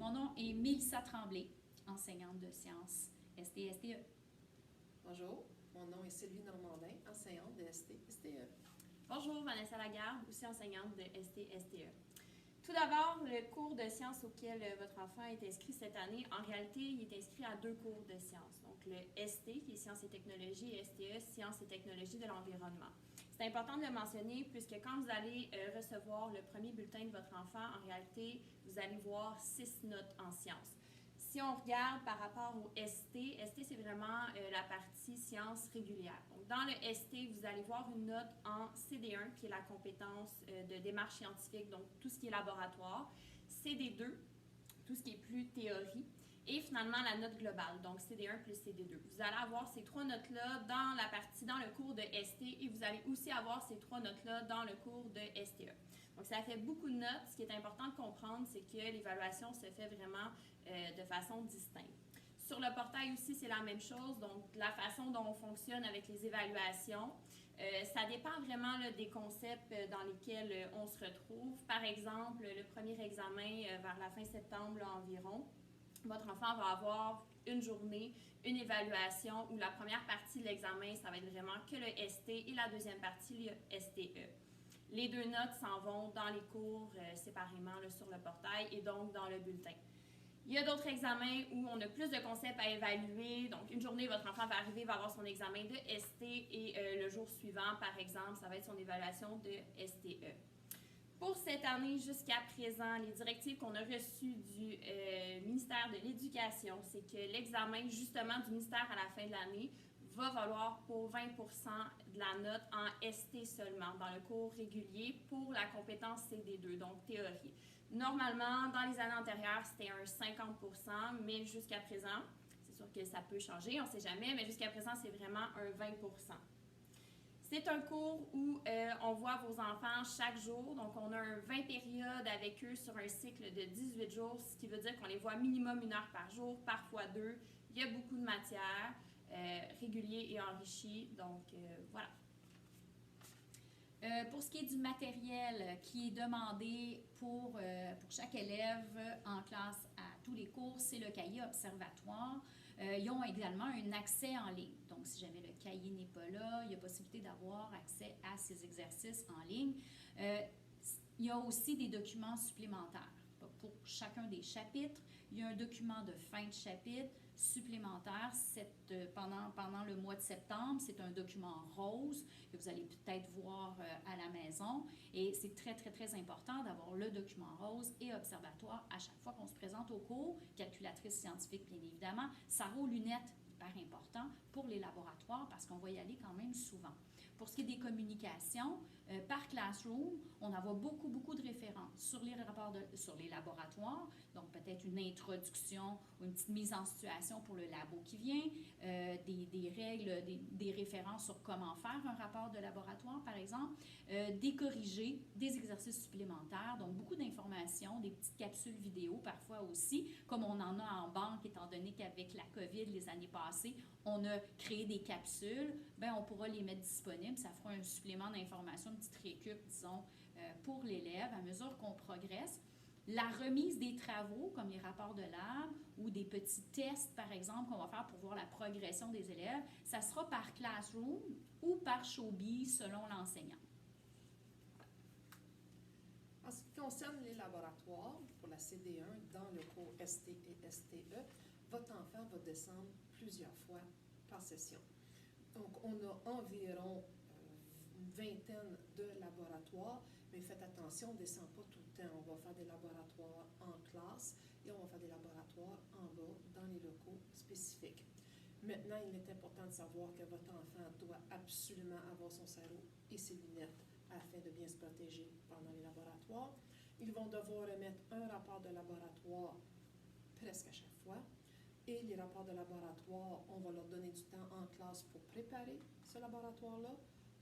Mon nom est Mélissa Tremblay, enseignante de sciences ST-STE. Bonjour, mon nom est Sylvie Normandin, enseignante de ST-STE. Bonjour, Vanessa Lagarde, aussi enseignante de ST-STE. Tout d'abord, le cours de sciences auquel votre enfant est inscrit cette année, en réalité, il est inscrit à 2 cours de sciences. Donc, le ST, qui est Sciences et technologies, et STE, Sciences et technologies de l'environnement. C'est important de le mentionner puisque quand vous allez recevoir le premier bulletin de votre enfant, en réalité, vous allez voir 6 notes en sciences. Si on regarde par rapport au ST, ST c'est vraiment la partie sciences régulières. Donc, dans le ST, vous allez voir une note en CD1 qui est la compétence de démarche scientifique, donc tout ce qui est laboratoire. CD2, tout ce qui est plus théorie. Et finalement, la note globale, donc CD1 plus CD2. Vous allez avoir ces 3 notes-là dans le cours de ST et vous allez aussi avoir ces 3 notes-là dans le cours de STE. Donc, ça fait beaucoup de notes. Ce qui est important de comprendre, c'est que l'évaluation se fait vraiment de façon distincte. Sur le portail aussi, c'est la même chose. Donc, la façon dont on fonctionne avec les évaluations, ça dépend vraiment là, des concepts dans lesquels on se retrouve. Par exemple, le premier examen vers la fin septembre là, environ, votre enfant va avoir une journée, une évaluation où la première partie de l'examen, ça va être vraiment que le ST et la deuxième partie, le STE. Les 2 notes s'en vont dans les cours séparément là, sur le portail et donc dans le bulletin. Il y a d'autres examens où on a plus de concepts à évaluer. Donc, une journée, votre enfant va arriver, va avoir son examen de ST et le jour suivant, par exemple, ça va être son évaluation de STE. Pour cette année, jusqu'à présent, les directives qu'on a reçues du ministère de l'Éducation, c'est que l'examen, justement, du ministère à la fin de l'année va valoir pour 20 de la note en ST seulement, dans le cours régulier pour la compétence CD2, donc théorie. Normalement, dans les années antérieures, c'était un 50 mais jusqu'à présent, c'est sûr que ça peut changer, on ne sait jamais, mais jusqu'à présent, c'est vraiment un 20 C'est un cours où on voit vos enfants chaque jour, donc on a un 20 périodes avec eux sur un cycle de 18 jours, ce qui veut dire qu'on les voit minimum 1 heure par jour, parfois 2. Il y a beaucoup de matières réguliers et enrichies, donc voilà. Pour ce qui est du matériel qui est demandé pour chaque élève en classe à tous les cours, c'est le cahier observatoire. Ils ont également un accès en ligne. Donc, si jamais le cahier n'est pas là, il y a possibilité d'avoir accès à ces exercices en ligne. Il y a aussi des documents supplémentaires. Pour chacun des chapitres, il y a un document de fin de chapitre supplémentaire pendant le mois de septembre. C'est un document rose que vous allez peut-être voir à la maison. Et c'est très, très, très important d'avoir le document rose et observatoire à chaque fois qu'on se présente au cours. Calculatrice scientifique, bien évidemment. Sarrau lunettes, hyper important pour les laboratoires parce qu'on va y aller quand même souvent. Pour ce qui est des communications, par Classroom, on en voit beaucoup, beaucoup de références sur les laboratoires. Donc, peut-être une introduction ou une petite mise en situation pour le labo qui vient, des règles, des références sur comment faire un rapport de laboratoire, par exemple, des corrigés, des exercices supplémentaires, donc beaucoup d'informations, des petites capsules vidéo parfois aussi, comme on en a en banque, étant donné qu'avec la COVID, les années passées, on a créé des capsules, bien, on pourra les mettre disponibles. Ça fera un supplément d'information, une petite récup, disons, pour l'élève à mesure qu'on progresse. La remise des travaux, comme les rapports de lab ou des petits tests, par exemple, qu'on va faire pour voir la progression des élèves, ça sera par Classroom ou par Showbee, selon l'enseignant. En ce qui concerne les laboratoires, pour la CD1, dans le cours ST et STE, votre enfant va descendre plusieurs fois par session. Donc, on a environ une vingtaine de laboratoires, mais faites attention, on ne descend pas tout le temps. On va faire des laboratoires en classe et on va faire des laboratoires en bas dans les locaux spécifiques. Maintenant, il est important de savoir que votre enfant doit absolument avoir son sarrau et ses lunettes afin de bien se protéger pendant les laboratoires. Ils vont devoir remettre un rapport de laboratoire presque à chaque fois. Et les rapports de laboratoire, on va leur donner du temps en classe pour préparer ce laboratoire-là.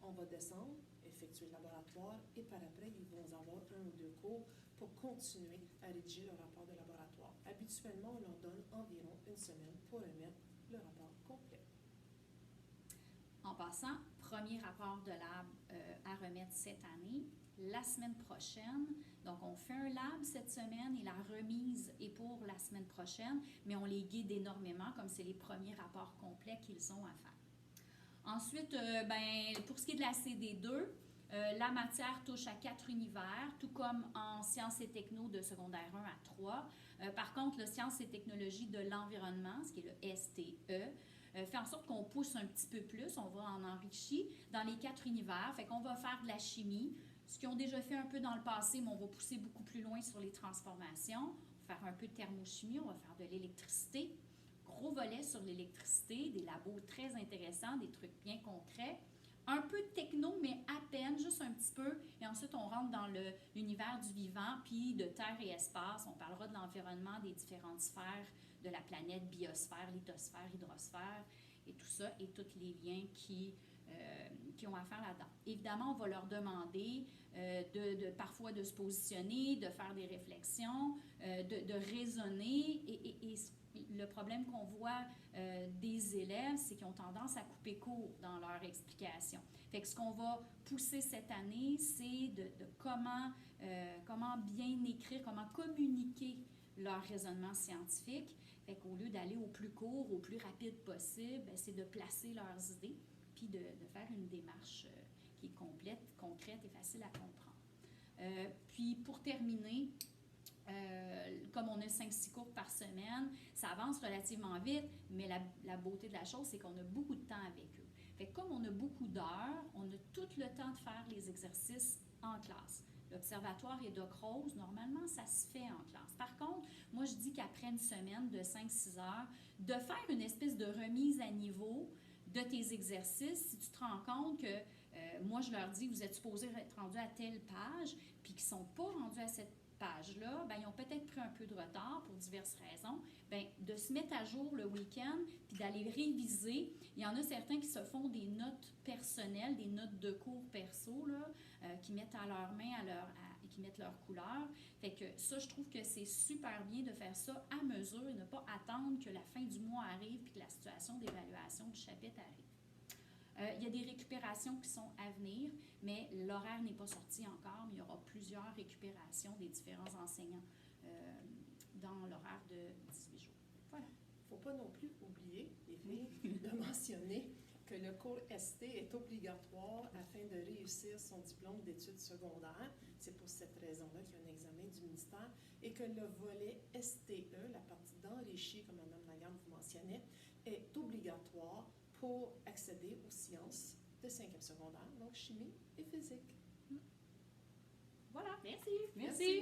On va descendre, effectuer le laboratoire et par après, ils vont avoir 1 ou 2 cours pour continuer à rédiger le rapport de laboratoire. Habituellement, on leur donne environ 1 semaine pour remettre le rapport complet. En passant, premier rapport de lab à remettre cette année. la semaine prochaine. Donc, on fait un lab cette semaine et la remise est pour la semaine prochaine, mais on les guide énormément comme c'est les premiers rapports complets qu'ils ont à faire. Ensuite, pour ce qui est de la CD2, la matière touche à 4 univers, tout comme en sciences et techno de secondaire 1 à 3. Par contre, le sciences et technologies de l'environnement, ce qui est le STE, fait en sorte qu'on pousse un petit peu plus, on va en enrichir dans les 4 univers. Fait qu'on va faire de la chimie, ce qu'ils ont déjà fait un peu dans le passé, mais on va pousser beaucoup plus loin sur les transformations. On va faire un peu de thermochimie, on va faire de l'électricité. Gros volet sur l'électricité, des labos très intéressants, des trucs bien concrets. Un peu de techno, mais à peine, juste un petit peu. Et ensuite, on rentre dans l'univers du vivant, puis de terre et espace. On parlera de l'environnement, des différentes sphères de la planète, biosphère, lithosphère, hydrosphère, et tout ça, et tous les liens qui ont à faire là-dedans. Évidemment, on va leur demander parfois de se positionner, de faire des réflexions, de raisonner, et le problème qu'on voit des élèves, c'est qu'ils ont tendance à couper court dans leur explication. Fait que ce qu'on va pousser cette année, c'est de comment bien écrire, comment communiquer leur raisonnement scientifique. Fait qu'au lieu d'aller au plus court, au plus rapide possible, c'est de placer leurs idées, puis de faire une démarche qui est complète, concrète et facile à comprendre. Puis pour terminer, comme on a 5-6 cours par semaine, ça avance relativement vite, mais la beauté de la chose, c'est qu'on a beaucoup de temps avec eux. Fait que comme on a beaucoup d'heures, on a tout le temps de faire les exercices en classe. L'observatoire et Doc Rose, normalement, ça se fait en classe. Par contre, moi, je dis qu'après une semaine de 5-6 heures, de faire une espèce de remise à niveau de tes exercices, si tu te rends compte que, moi, je leur dis, vous êtes supposés être rendus à telle page, puis qu'ils ne sont pas rendus à cette page-là, ils ont peut-être pris un peu de retard pour diverses raisons, de se mettre à jour le week-end, puis d'aller réviser. Il y en a certains qui se font des notes personnelles, des notes de cours perso, là, qui mettent à leurs mains, et qui mettent leur couleur. Fait que ça, je trouve que c'est super bien de faire ça à mesure et ne pas attendre que la fin du mois arrive puis que la situation d'évaluation du chapitre arrive. Il y a des récupérations qui sont à venir, mais l'horaire n'est pas sorti encore, mais il y aura plusieurs récupérations des différents enseignants dans l'horaire de 18 jours. Voilà. Il ne faut pas non plus oublier, les filles, de mentionner que le cours ST est obligatoire afin de réussir son diplôme d'études secondaires. C'est pour cette raison-là qu'il y a un examen du ministère et que le volet STE, la partie d'enrichi, comme Mme Lagarde vous mentionnait, est obligatoire pour accéder aux sciences de 5e secondaire, donc chimie et physique. Voilà. Merci. Merci.